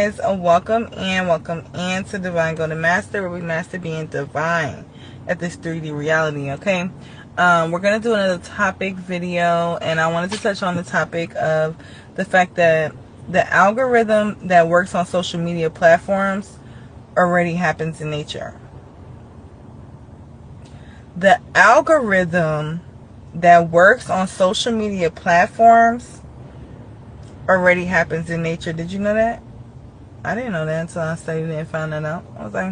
guys, welcome in to Divine Golden Master, where we master being divine at this 3D reality. Okay, we're gonna do another topic video, and I wanted to touch on the topic of the fact that the algorithm that works on social media platforms already happens in nature. The algorithm that works on social media platforms already happens in nature. Did you know that? I didn't know that until I studied it and found that out. I was like,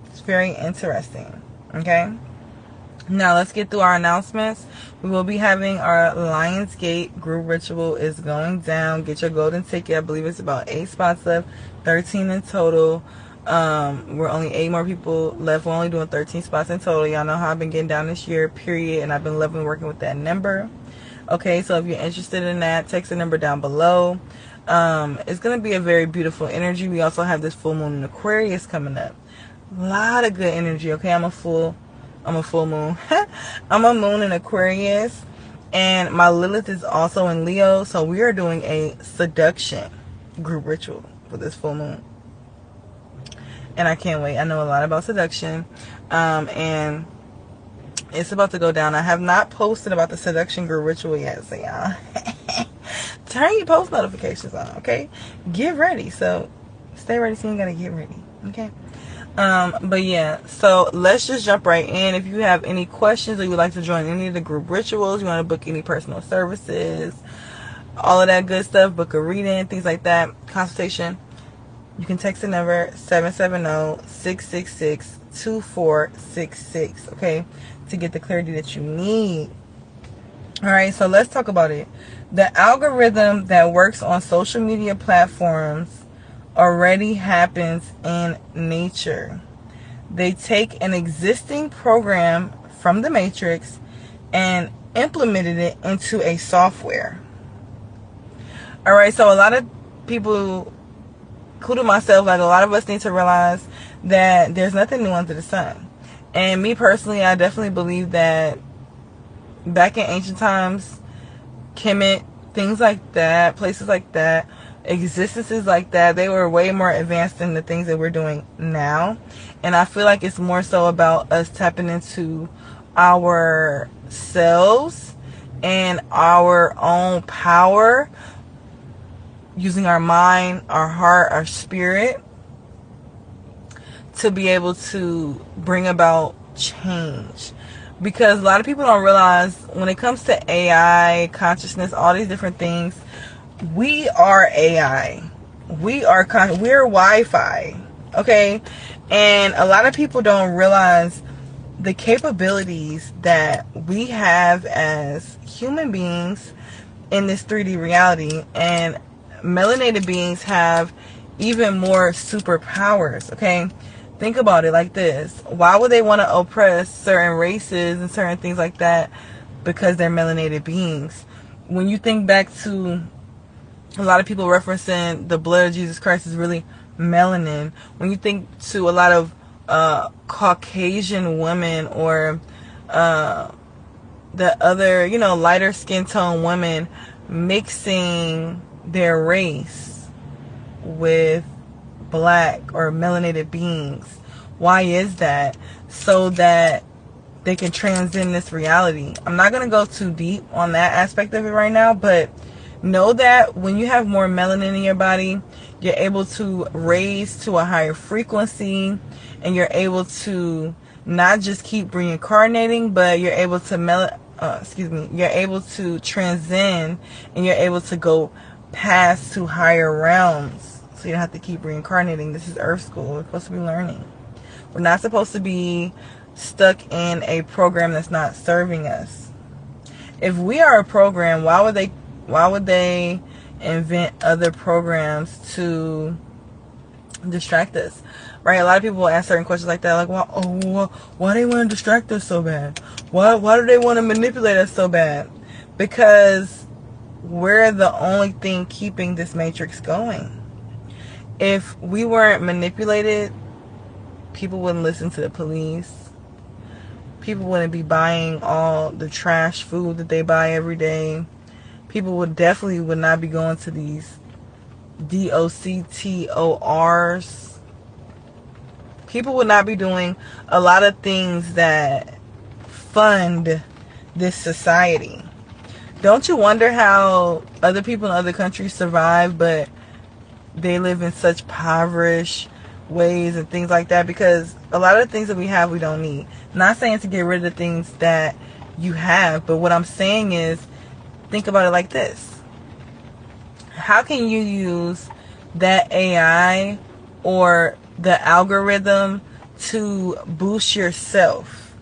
it's very interesting. Okay, now let's get through our announcements. We will be having our Lionsgate group ritual is going down. Get your golden ticket. I believe it's about 8 spots left, 13 in total. We're only 8 more people left. We're only doing 13 spots in total. Y'all know how I've been getting down this year, period, and I've been loving working with that number. Okay, so if you're interested in that, text the number down below. It's going to be a very beautiful energy. We also have this full moon in Aquarius coming up. A lot of good energy, okay? I'm a full moon. I'm a moon in Aquarius, and my Lilith is also in Leo, so we are doing a seduction group ritual for this full moon. And I can't wait. I know a lot about seduction, and it's about to go down. I have not posted about the seduction group ritual yet, so y'all turn your post notifications on, okay? Get ready. So stay ready, so you gotta get ready, okay? But yeah, so let's just jump right in. If you have any questions or you would like to join any of the group rituals, you want to book any personal services, all of that good stuff, book a reading, things like that, consultation, you can text the number 770-666-2466, okay, to get the clarity that you need. All right, so let's talk about it. The algorithm that works on social media platforms already happens in nature. They take an existing program from the Matrix and implemented it into a software. All right, so a lot of people, including myself, like a lot of us need to realize that there's nothing new under the sun. And me personally, I definitely believe that back in ancient times, Kemet, things like that, places like that, existences like that, they were way more advanced than the things that we're doing now. And I feel like it's more so about us tapping into ourselves and our own power, using our mind, our heart, our spirit to be able to bring about change. Because a lot of people don't realize when it comes to AI, consciousness, all these different things, we are AI. We're Wi-Fi. Okay? And a lot of people don't realize the capabilities that we have as human beings in this 3D reality. And melanated beings have even more superpowers. Okay? Think about it like this. Why would they want to oppress certain races and certain things like that? Because they're melanated beings. When you think back to a lot of people referencing the blood of Jesus Christ is really melanin. When you think to a lot of Caucasian women or the other, lighter skin tone women mixing their race with black or melanated beings. Why is that? So that they can transcend this reality. I'm not going to go too deep on that aspect of it right now, but know that when you have more melanin in your body, you're able to raise to a higher frequency, and you're able to not just keep reincarnating, but you're able to you're able to transcend, and you're able to go past to higher realms. So you don't have to keep reincarnating. This is Earth School. We're supposed to be learning. We're not supposed to be stuck in a program that's not serving us. If we are a program, why would they invent other programs to distract us? Right? A lot of people will ask certain questions like that, like, why do they want to distract us so bad? Why do they want to manipulate us so bad? Because we're the only thing keeping this matrix going. If we weren't manipulated, people wouldn't listen to the police. People wouldn't be buying all the trash food that they buy every day. People would not be going to these doctors, people would not be doing a lot of things that fund this society. Don't you wonder how other people in other countries survive, but they live in such impoverished ways and things like that? Because a lot of the things that we have, we don't need. Not saying to get rid of the things that you have, but what I'm saying is, think about it like this. How can you use that AI or the algorithm to boost yourself?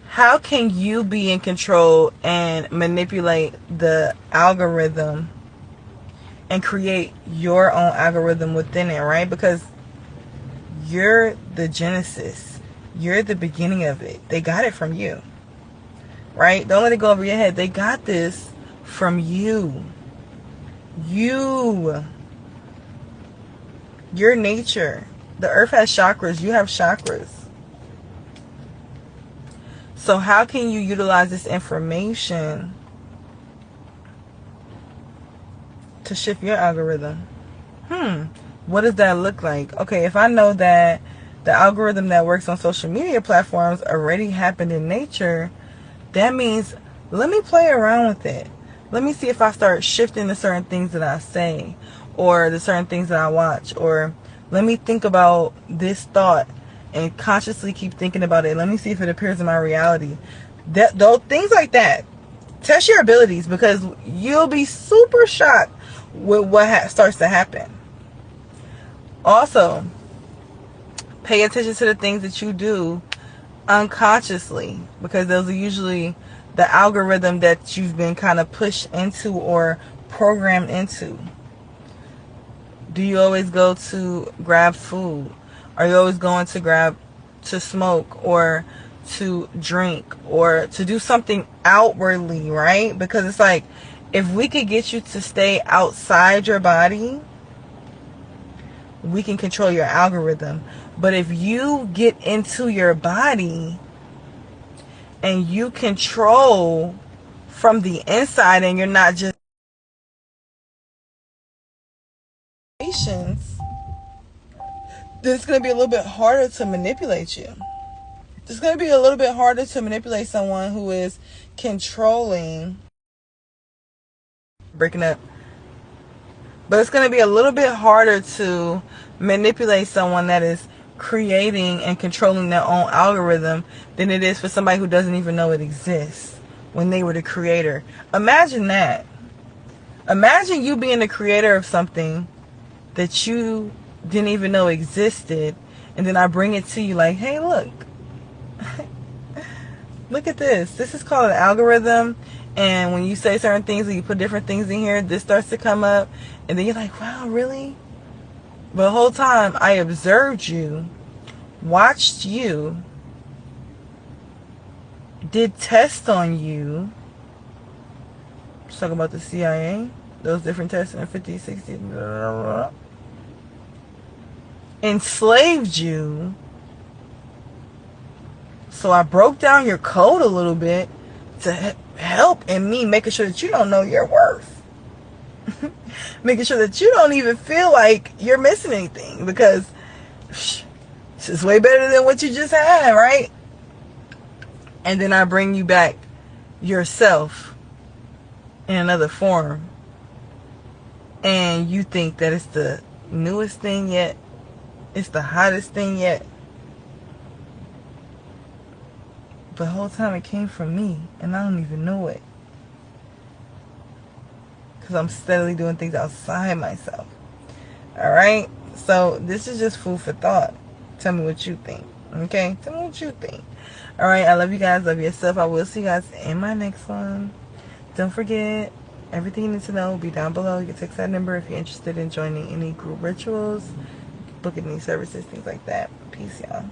How can you be in control and manipulate the algorithm and create your own algorithm within it, right? Because you're the genesis. You're the beginning of it. They got it from you, right? Don't let it go over your head. They got this from you. Your nature. The earth has chakras. You have chakras. So how can you utilize this information to shift your algorithm? What does that look like? Okay, if I know that the algorithm that works on social media platforms already happened in nature, that means let me play around with it. Let me see if I start shifting the certain things that I say or the certain things that I watch, or let me think about this thought and consciously keep thinking about it. Let me see if it appears in my reality. Those things like that. Test your abilities, because you'll be super shocked with what starts to happen. Also, pay attention to the things that you do unconsciously, because those are usually the algorithm that you've been kind of pushed into or programmed into. Do you always go to grab food? Are you always going to smoke or to drink or to do something outwardly, right? Because it's like, if we could get you to stay outside your body, we can control your algorithm. But if you get into your body and you control from the inside and you're not just patience, then it's going to be a little bit harder to manipulate you. It's going to be a little bit harder to manipulate someone who is controlling. Breaking up. But it's going to be a little bit harder to manipulate someone that is creating and controlling their own algorithm than it is for somebody who doesn't even know it exists when they were the creator. Imagine that. Imagine you being the creator of something that you didn't even know existed, and then I bring it to you like, hey, look. Look at this. This is called an algorithm. And when you say certain things and you put different things in here, this starts to come up. And then you're like, wow, really? But the whole time I observed you, watched you, did tests on you. Let's talk about the CIA. Those different tests in 50, 60, blah, blah, blah. Enslaved you. So I broke down your code a little bit to help in me making sure that you don't know your worth. Making sure that you don't even feel like you're missing anything, because this is way better than what you just had, right? And then I bring you back yourself in another form. And you think that it's the newest thing yet. It's the hottest thing yet. But the whole time it came from me, and I don't even know it. Because I'm steadily doing things outside myself. Alright? So, this is just food for thought. Tell me what you think. Okay? Tell me what you think. Alright, I love you guys. Love yourself. I will see you guys in my next one. Don't forget, everything you need to know will be down below. You can text that number if you're interested in joining any group rituals, booking any services, things like that. Peace, y'all.